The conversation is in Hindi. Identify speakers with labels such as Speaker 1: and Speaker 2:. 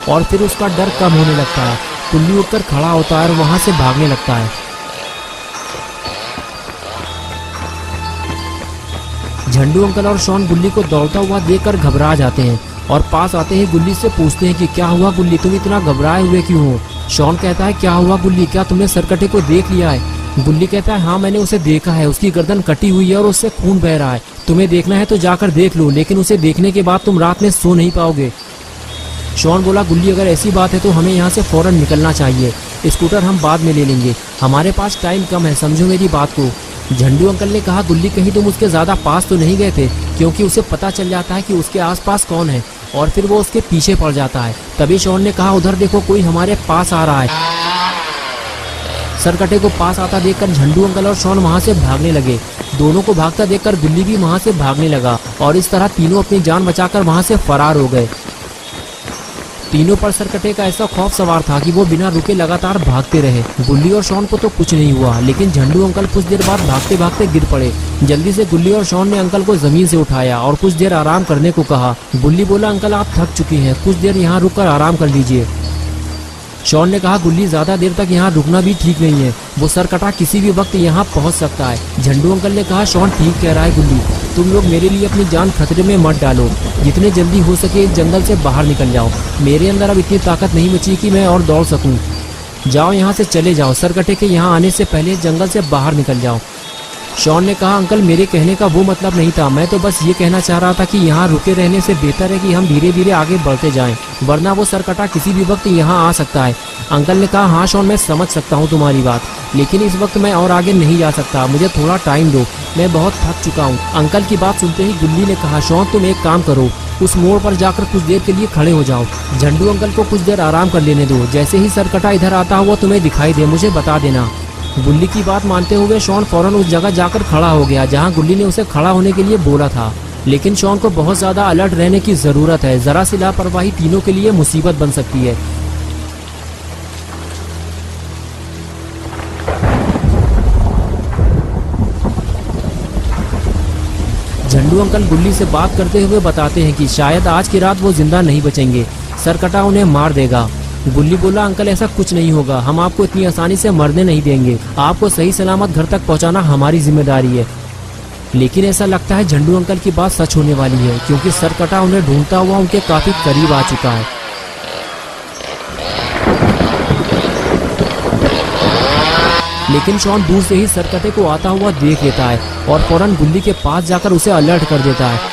Speaker 1: और फिर उसका डर कम होने लगता है। गुल्ली उठकर खड़ा होता है और वहां से भागने लगता है। झंडू अंकल और शॉन गुल्ली को दौड़ता हुआ देखकर घबरा जाते हैं और पास आते ही गुल्ली से पूछते हैं कि क्या हुआ गुल्ली, तुम इतना घबराए हुए क्यों हो। शॉन कहता है क्या हुआ गुल्ली, क्या तुमने सरकटे को देख लिया है। गुल्ली कहता है हाँ मैंने उसे देखा है, उसकी गर्दन कटी हुई है और उससे खून बह रहा है। तुम्हें देखना है तो जाकर देख लो, लेकिन उसे देखने के बाद तुम रात में सो नहीं पाओगे। शॉन बोला गुल्ली अगर ऐसी बात है तो हमें यहाँ से फौरन निकलना चाहिए, स्कूटर हम बाद में ले लेंगे, हमारे पास टाइम कम है, समझो मेरी बात को। झंडू अंकल ने कहा गुल्ली कहीं तुम उसके ज्यादा पास तो नहीं गए थे, क्योंकि उसे पता चल जाता है कि उसके आसपास कौन है और फिर वो उसके पीछे पड़ जाता है। तभी शॉन ने कहा उधर देखो कोई हमारे पास आ रहा है। सरकटे को पास आता देखकर झंडू अंकल और शॉन वहां से भागने लगे। दोनों को भागता देखकर गुल्ली भी वहां से भागने लगा और इस तरह तीनों अपनी जान बचाकर वहां से फरार हो गए। तीनों पर सरकटे का ऐसा खौफ सवार था कि वो बिना रुके लगातार भागते रहे। गुल्ली और शॉन को तो कुछ नहीं हुआ, लेकिन झंडू अंकल कुछ देर बाद भागते भागते गिर पड़े। जल्दी से गुल्ली और शॉन ने अंकल को जमीन से उठाया और कुछ देर आराम करने को कहा। गुल्ली बोला अंकल आप थक चुकी हैं, कुछ देर यहाँ रुककर आराम कर लीजिए। शॉन ने कहा गुल्ली ज्यादा देर तक यहाँ रुकना भी ठीक नहीं है, वो सरकटा किसी भी वक्त यहाँ पहुँच सकता है। झंडू अंकल ने कहा शॉन ठीक कह रहा है गुल्ली, तुम लोग मेरे लिए अपनी जान खतरे में मत डालो, जितने जल्दी हो सके इस जंगल से बाहर निकल जाओ। मेरे अंदर अब इतनी ताकत नहीं बची कि मैं और दौड़ सकूं। जाओ यहाँ से चले जाओ, सरकटे के यहाँ आने से पहले जंगल से बाहर निकल जाओ। शॉन ने कहा अंकल मेरे कहने का वो मतलब नहीं था, मैं तो बस ये कहना चाह रहा था कि यहाँ रुके रहने से बेहतर है कि हम धीरे धीरे आगे बढ़ते जाएं, वरना वो सरकटा किसी भी वक्त यहाँ आ सकता है। अंकल ने कहा हाँ शॉन मैं समझ सकता हूँ तुम्हारी बात, लेकिन इस वक्त मैं और आगे नहीं जा सकता, मुझे थोड़ा टाइम दो, मैं बहुत थक चुका हूँ। अंकल की बात सुनते ही गुल्ली ने कहा शॉन तुम एक काम करो, उस मोड़ पर जाकर कुछ देर के लिए खड़े हो जाओ, झंडू अंकल को कुछ देर आराम कर लेने दो, जैसे ही सरकटा इधर आता हुआ तुम्हें दिखाई दे मुझे बता देना। गुल्ली की बात मानते हुए शॉन फौरन उस जगह जाकर खड़ा हो गया जहां गुल्ली ने उसे खड़ा होने के लिए बोला था। लेकिन शॉन को बहुत ज्यादा अलर्ट रहने की जरूरत है, जरा सी लापरवाही तीनों के लिए मुसीबत बन सकती है। झंडू अंकल गुल्ली से बात करते हुए बताते हैं कि शायद आज की रात वो जिंदा नहीं बचेंगे, सरकटा उन्हें मार देगा। गुल्ली बोला अंकल ऐसा कुछ नहीं होगा, हम आपको इतनी आसानी से मरने नहीं देंगे, आपको सही सलामत घर तक पहुंचाना हमारी जिम्मेदारी है। लेकिन ऐसा लगता है झंडू अंकल की बात सच होने वाली है, क्योंकि सरकटा उन्हें ढूंढता हुआ उनके काफी करीब आ चुका है। लेकिन शॉन दूर से ही सरकटे को आता हुआ देख लेता है और फौरन गुल्ली के पास जाकर उसे अलर्ट कर देता है।